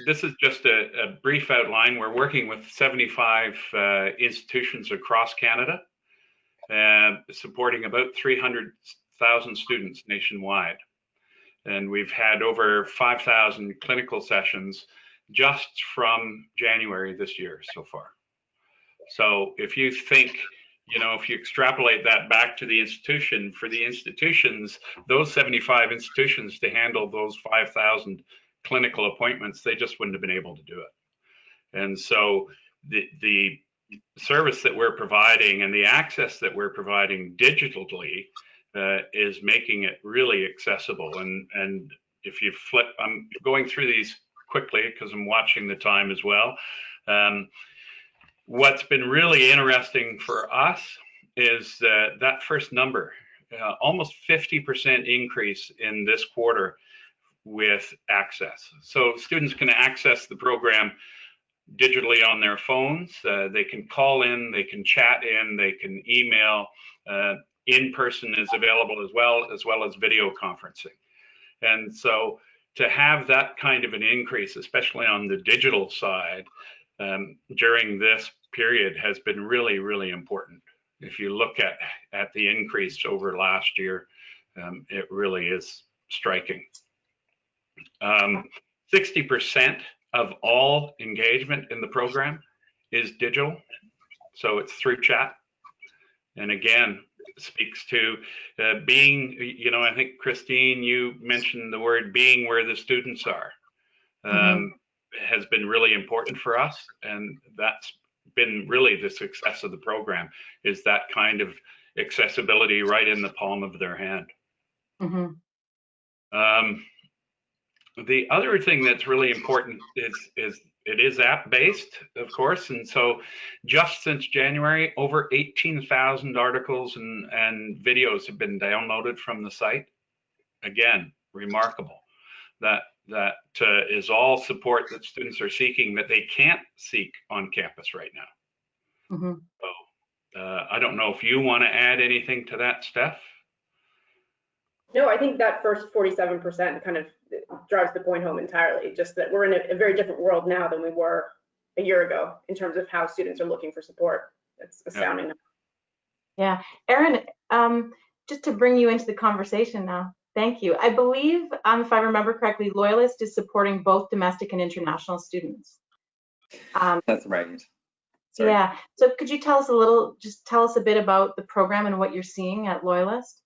this is just a brief outline. We're working with 75 institutions across Canada, supporting about 300,000 students nationwide. And we've had over 5,000 clinical sessions just from January this year so far. So if you think you know, if you extrapolate that back to the institution, for the institutions, those 75 institutions to handle those 5,000 clinical appointments, they just wouldn't have been able to do it. And so the service that we're providing and the access that we're providing digitally is making it really accessible. And if you flip, I'm going through these quickly because I'm watching the time as well. What's been really interesting for us is that first number, almost 50% increase in this quarter with access. So students can access the program digitally on their phones. They can call in, they can chat in, they can email. In-person is available as well as video conferencing. And so to have that kind of an increase, especially on the digital side, during this period has been really, really important. If you look at the increase over last year, it really is striking. 60% of all engagement in the program is digital, so it's through chat. And again, speaks to being, you know, I think Christine, you mentioned the word being where the students are, has been really important for us. And that's been really the success of the program, is that kind of accessibility right in the palm of their hand. The other thing that's really important is it is app-based, of course, and so just since January, over 18,000 articles and videos have been downloaded from the site. Again, remarkable. That is all support that students are seeking that they can't seek on campus right now. So I don't know if you want to add anything to that, Steph? No, I think that first 47% kind of drives the point home entirely, just that we're in a very different world now than we were a year ago in terms of how students are looking for support. It's astounding. Yeah, Erin, just to bring you into the conversation now, thank you. I believe, if I remember correctly, Loyalist is supporting both domestic and international students. That's right. Sorry. Yeah, so could you tell us just tell us a bit about the program and what you're seeing at Loyalist?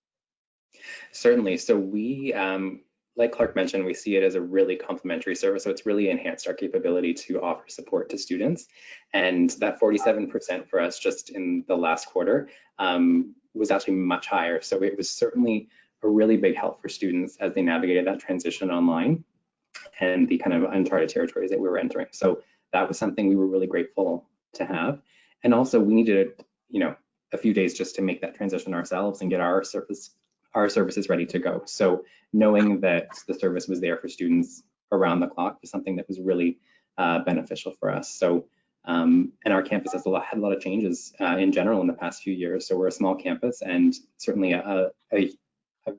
Certainly. So we, like Clark mentioned, we see it as a really complementary service. So it's really enhanced our capability to offer support to students. And that 47% for us just in the last quarter was actually much higher. So it was certainly a really big help for students as they navigated that transition online and the kind of uncharted territories that we were entering. So that was something we were really grateful to have. And also we needed, you know, a few days just to make that transition ourselves and get our services ready to go. So knowing that the service was there for students around the clock was something that was really beneficial for us. So, and our campus has had a lot of changes in general in the past few years. So we're a small campus and certainly a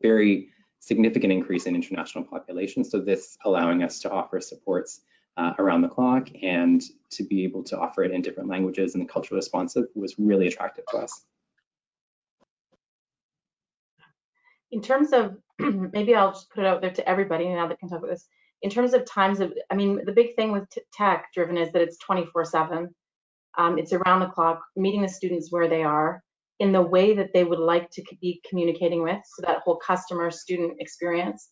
very significant increase in international population. So this allowing us to offer supports around the clock and to be able to offer it in different languages and culturally responsive was really attractive to us. In terms of, maybe I'll just put it out there to everybody now that can talk about this. In terms of times of, I mean, the big thing with tech driven is that it's 24/7. It's around the clock, meeting the students where they are in the way that they would like to be communicating with, so that whole customer student experience.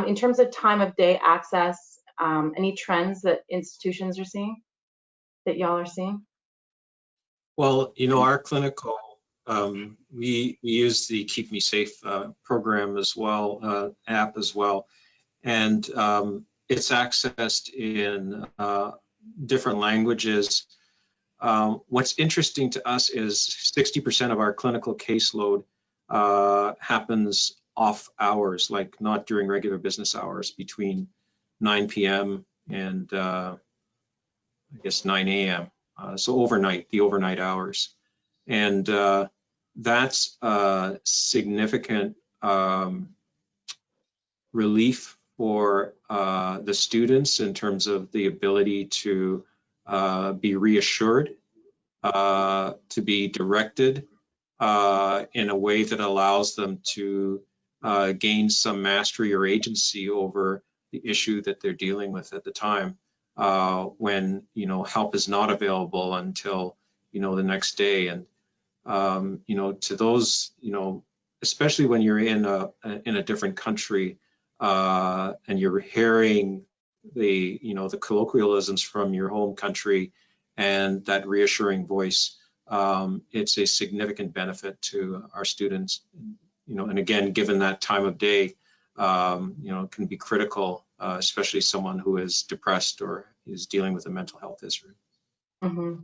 In terms of time of day access, any trends that institutions are seeing, that y'all are seeing? Well, you know, our clinical, we use the Keep Me Safe program as well, app as well, and it's accessed in different languages. What's interesting to us is 60% of our clinical caseload happens off hours, like not during regular business hours, between 9 p.m. and I guess 9 a.m. So overnight, the overnight hours. And that's a significant relief for the students in terms of the ability to be reassured, to be directed in a way that allows them to gain some mastery or agency over the issue that they're dealing with at the time, when, you know, help is not available until, you know, the next day. And to those, especially when you're in a different country and you're hearing the colloquialisms from your home country and that reassuring voice, it's a significant benefit to our students. And again, given that time of day, it can be critical, especially someone who is depressed or is dealing with a mental health issue. Mm-hmm.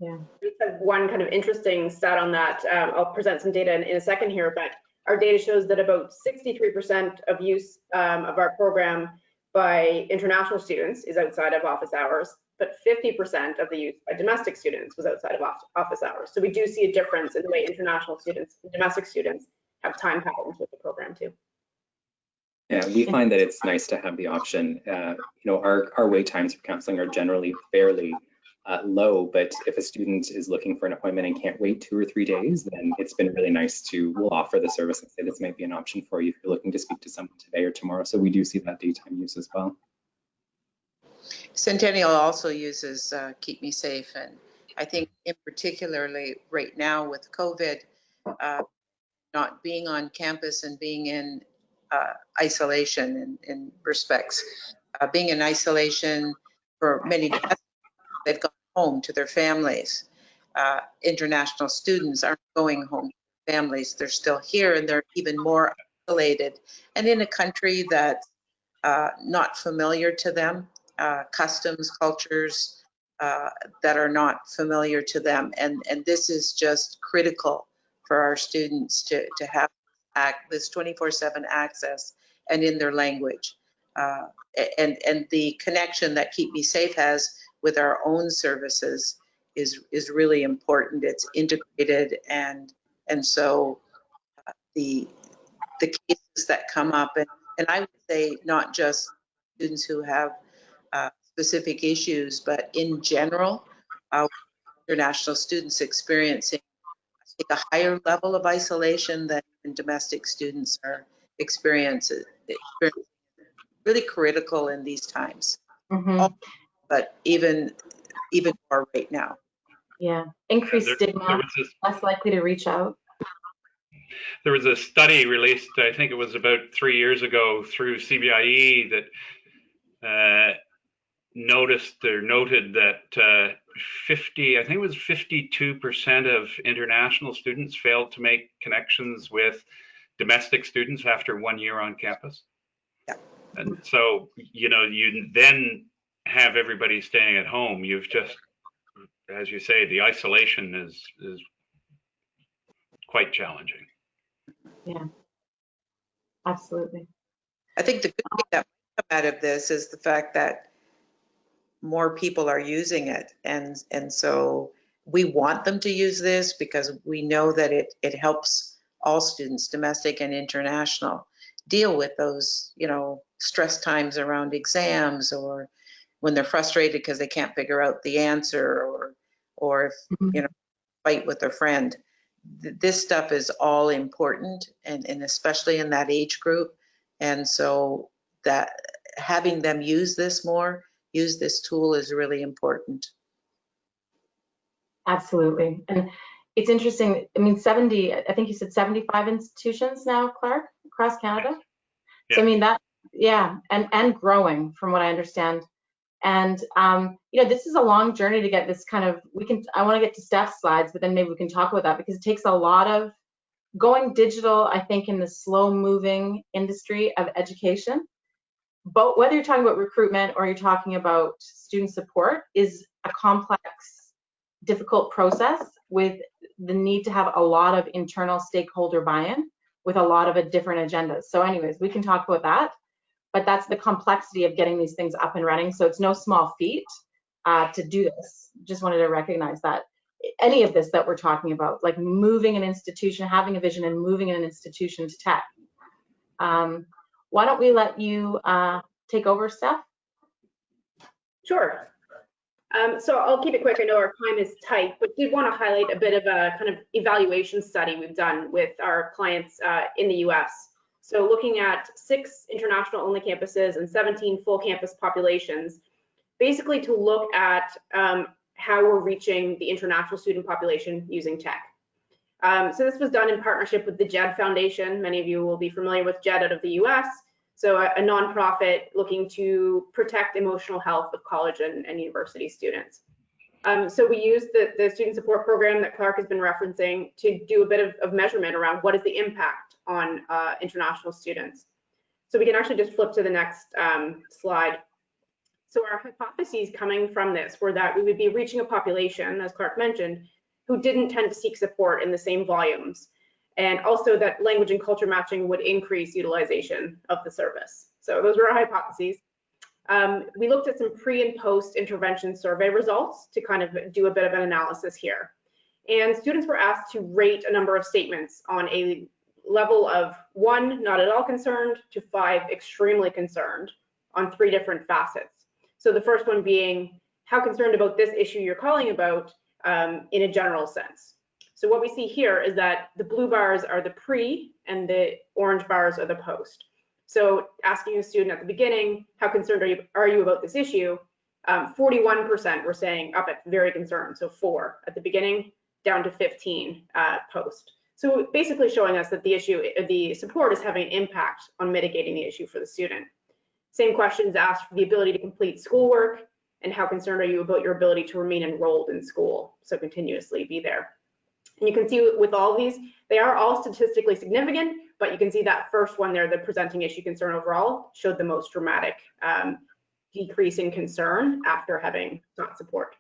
Yeah. Just have one kind of interesting stat on that. I'll present some data in a second here, but our data shows that about 63% of use of our program by international students is outside of office hours, but 50% of the use by domestic students was outside of office hours. So we do see a difference in the way international students and domestic students have time patterns with the program too. Yeah, we find that it's nice to have the option. Our wait times for counseling are generally fairly low, but if a student is looking for an appointment and can't wait 2 or 3 days, then it's been really nice we'll offer the service and say this might be an option for you if you're looking to speak to someone today or tomorrow. So we do see that daytime use as well. Centennial also uses Keep Me Safe, and I think in particularly right now with COVID, not being on campus and being in isolation in respects, being in isolation for many, they've gone home to their families. International students aren't going home to their families. They're still here and they're even more isolated and in a country that's not familiar to them, customs, cultures that are not familiar to them. And this is just critical for our students to have this 24/7 access and in their language. And the connection that Keep Me Safe has with our own services is really important. It's integrated, and so the cases that come up, and I would say not just students who have specific issues, but in general, international students experiencing a higher level of isolation than domestic students are experiencing. Really critical in these times. Mm-hmm. But even more right now. Yeah, increased stigma, less likely to reach out. There was a study released, I think it was about 3 years ago, through CBIE that noted that 52% of international students failed to make connections with domestic students after 1 year on campus. Yeah. And so, you then have everybody staying at home. You've just, as you say, the isolation is quite challenging. Yeah, absolutely. I think the good thing that might come out of this is the fact that more people are using it. And so we want them to use this because we know that it helps all students, domestic and international, deal with those, stress times around exams or when they're frustrated because they can't figure out the answer or if, fight with a friend. This stuff is all important and especially in that age group. And so that having them use this tool is really important. Absolutely. And it's interesting. I mean, I think you said 75 institutions now, Clark, across Canada. Yeah. So I mean and growing from what I understand. And this is a long journey to get this kind of, I want to get to Steph's slides, but then maybe we can talk about that because it takes a lot of going digital, I think, in the slow moving industry of education. But whether you're talking about recruitment or you're talking about student support is a complex, difficult process with the need to have a lot of internal stakeholder buy-in with a lot of different agendas. So anyways, we can talk about that. But that's the complexity of getting these things up and running. So it's no small feat to do this. Just wanted to recognize that. Any of this that we're talking about, like moving an institution, having a vision and moving an institution to tech. Why don't we let you take over, Steph? Sure. So I'll keep it quick. I know our time is tight, but did want to highlight a bit of a kind of evaluation study we've done with our clients in the US. So looking at 6 international only campuses and 17 full campus populations, basically to look at how we're reaching the international student population using tech. So this was done in partnership with the JED Foundation. Many of you will be familiar with JED out of the US. So a nonprofit looking to protect emotional health of college and university students. So we used the student support program that Clark has been referencing to do a bit of measurement around what is the impact on international students. So we can actually just flip to the next slide. So our hypotheses coming from this were that we would be reaching a population, as Clark mentioned, who didn't tend to seek support in the same volumes, and also that language and culture matching would increase utilization of the service. So those were our hypotheses. We looked at some pre and post intervention survey results to kind of do a bit of an analysis here. And students were asked to rate a number of statements on a level of 1, not at all concerned, to 5, extremely concerned, on 3 different facets. So the first one being, how concerned about this issue you're calling about in a general sense. So what we see here is that the blue bars are the pre and the orange bars are the post. So asking a student at the beginning, how concerned are you about this issue? 41% were saying up at very concerned, so 4 at the beginning, down to 15 post. So basically showing us that the support is having an impact on mitigating the issue for the student. Same questions asked for the ability to complete schoolwork, and how concerned are you about your ability to remain enrolled in school, so continuously be there. And you can see with all of these, they are all statistically significant, but you can see that first one there, the presenting issue concern overall, showed the most dramatic decrease in concern after having sought support.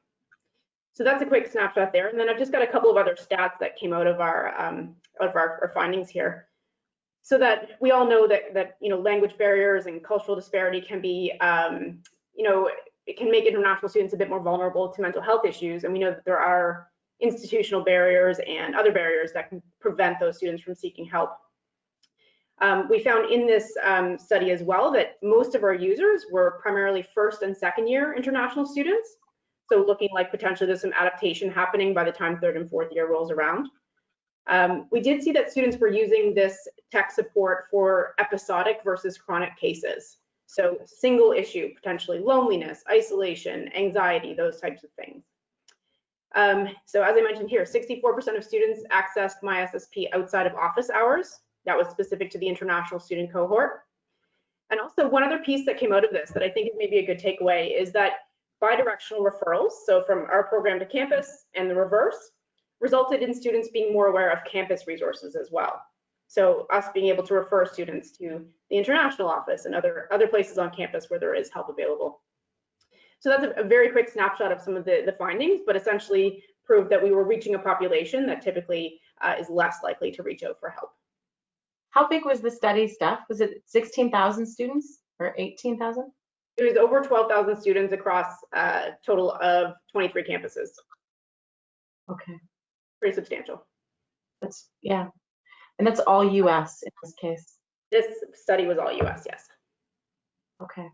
So that's a quick snapshot there. And then I've just got a couple of other stats that came out of our findings here. So that we all know that language barriers and cultural disparity can be, it can make international students a bit more vulnerable to mental health issues. And we know that there are institutional barriers and other barriers that can prevent those students from seeking help. We found in this study as well that most of our users were primarily first and second year international students. So looking like potentially there's some adaptation happening by the time 3rd and 4th year rolls around. We did see that students were using this tech support for episodic versus chronic cases. So single issue, potentially loneliness, isolation, anxiety, those types of things. So as I mentioned here, 64% of students accessed MySSP outside of office hours. That was specific to the international student cohort. And also one other piece that came out of this that I think is maybe a good takeaway is that bidirectional referrals, so from our program to campus and the reverse, resulted in students being more aware of campus resources as well. So us being able to refer students to the international office and other places on campus where there is help available. So that's a very quick snapshot of some of the findings, but essentially proved that we were reaching a population that typically is less likely to reach out for help. How big was the study, Steph? Was it 16,000 students or 18,000? It was over 12,000 students across a total of 23 campuses. Okay. Pretty substantial. That's, yeah. And that's all US in this case. This study was all US, yes. Okay.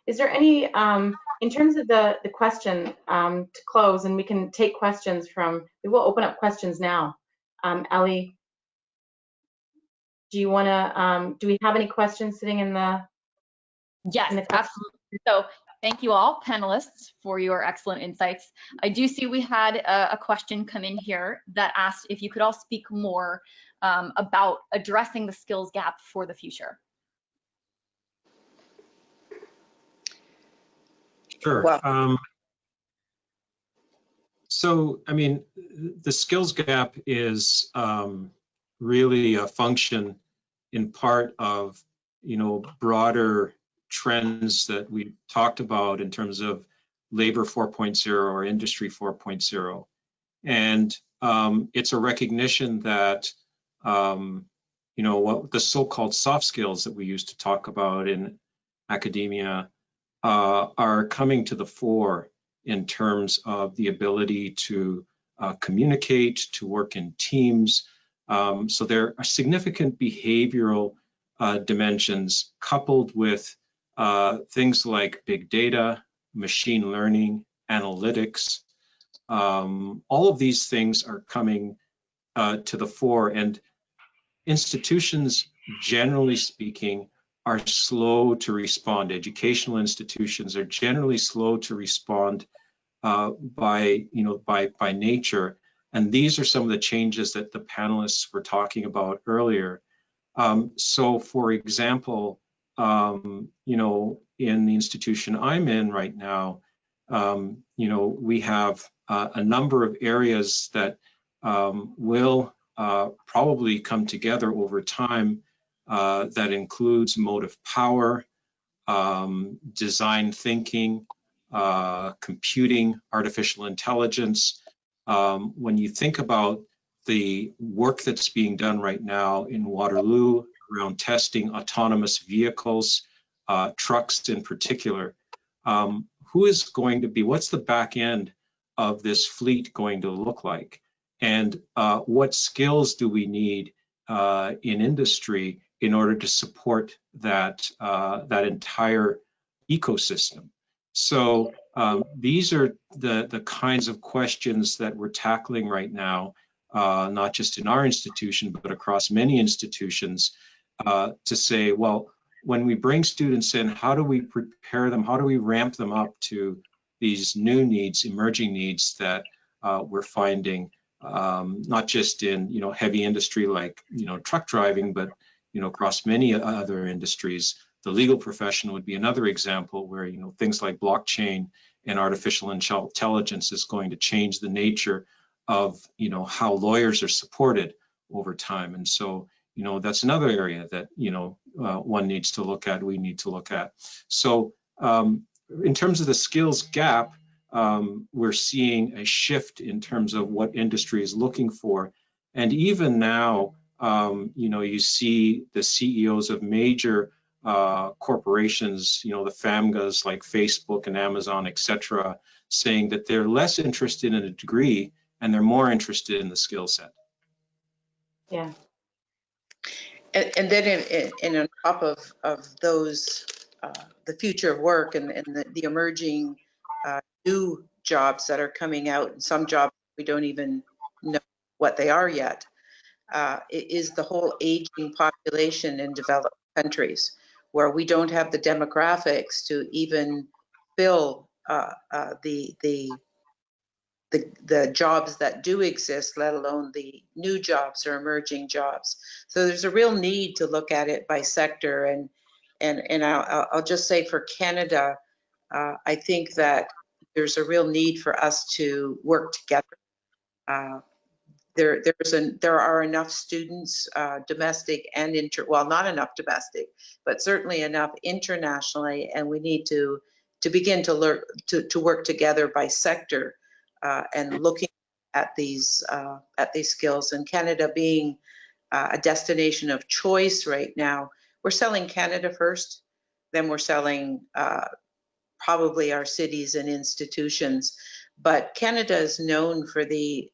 Is there any, in terms of the question to close, and we can take questions from, we will open up questions now. Ellie, do you want to, do we have any questions sitting in the? Yes, absolutely. So thank you all panelists for your excellent insights. I do see we had a question come in here that asked if you could all speak more about addressing the skills gap for the future. Sure. Well, So, I mean, the skills gap is really a function in part of, broader trends that we talked about in terms of labor 4.0 or industry 4.0. And it's a recognition that, what the so-called soft skills that we used to talk about in academia are coming to the fore in terms of the ability to communicate, to work in teams. So there are significant behavioral dimensions coupled with things like big data, machine learning, analytics. All of these things are coming to the fore, and institutions, generally speaking, are slow to respond. Educational institutions are generally slow to respond by nature. And these are some of the changes that the panelists were talking about earlier. So, for example, in the institution I'm in right now, we have a number of areas that will probably come together over time. That includes motive power, design thinking, computing, artificial intelligence. When you think about the work that's being done right now in Waterloo around testing autonomous vehicles, trucks in particular, what's the back end of this fleet going to look like? And what skills do we need in industry in order to support that entire ecosystem? So these are the kinds of questions that we're tackling right now, not just in our institution, but across many institutions, to say, well, when we bring students in, how do we prepare them? How do we ramp them up to these new needs, emerging needs that we're finding, not just in heavy industry like truck driving, but across many other industries. The legal profession would be another example where things like blockchain and artificial intelligence is going to change the nature of how lawyers are supported over time. And so that's another area that one needs to look at, we need to look at. So in terms of the skills gap, we're seeing a shift in terms of what industry is looking for. And even now, you see the CEOs of major corporations, the FAMGAs like Facebook and Amazon, et cetera, saying that they're less interested in a degree and they're more interested in the skill set. Yeah. And then on top of those, the future of work and the emerging new jobs that are coming out, and some jobs we don't even know what they are yet, is the whole aging population in developed countries, where we don't have the demographics to even fill the jobs that do exist, let alone the new jobs or emerging jobs. So there's a real need to look at it by sector. And I'll just say for Canada, I think that there's a real need for us to work together. There are enough students, domestic and not enough domestic, but certainly enough internationally, and we need to begin to learn to work together by sector and looking at these skills. And Canada being a destination of choice right now, we're selling Canada first, then we're selling probably our cities and institutions. But Canada is known for the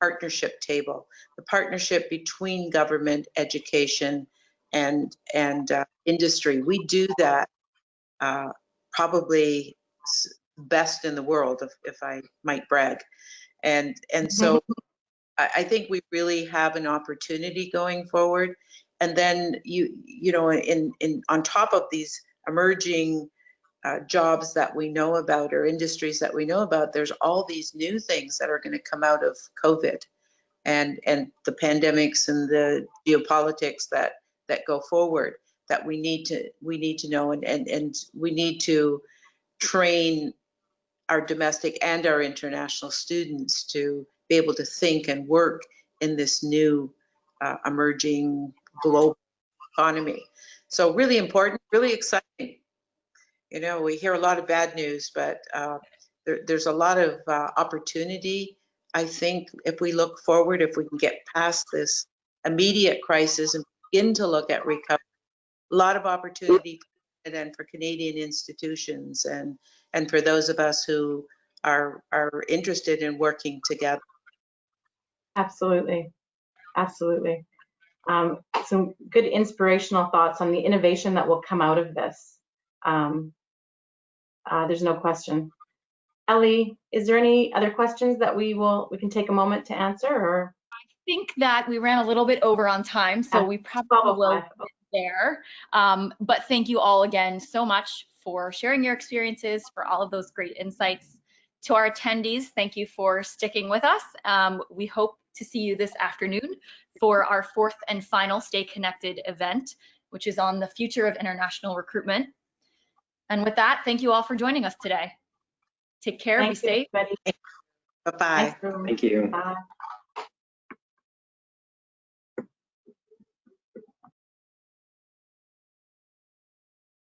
partnership table, the partnership between government, education, and industry. We do that probably best in the world, if I might brag. And so I think we really have an opportunity going forward. And then on top of these emerging jobs that we know about or industries that we know about, there's all these new things that are going to come out of COVID and the pandemics and the geopolitics that go forward, that we need to know, and we need to train our domestic and our international students to be able to think and work in this new emerging global economy. So really important, really exciting. We hear a lot of bad news, but there's a lot of opportunity. I think if we look forward, if we can get past this immediate crisis and begin to look at recovery, a lot of opportunity for Canadian institutions and for those of us who are interested in working together. Absolutely. Absolutely. Some good inspirational thoughts on the innovation that will come out of this. There's no question. Ellie, is there any other questions that we can take a moment to answer? Or I think that we ran a little bit over on time, so we probably will end there. But thank you all again so much for sharing your experiences, for all of those great insights. To our attendees, thank you for sticking with us. We hope to see you this afternoon for our 4th and final Stay Connected event, which is on the future of international recruitment. And with that, thank you all for joining us today. Take care, be Thank you, safe. everybody. Bye-bye. Thanks, everyone. Thank you. Bye.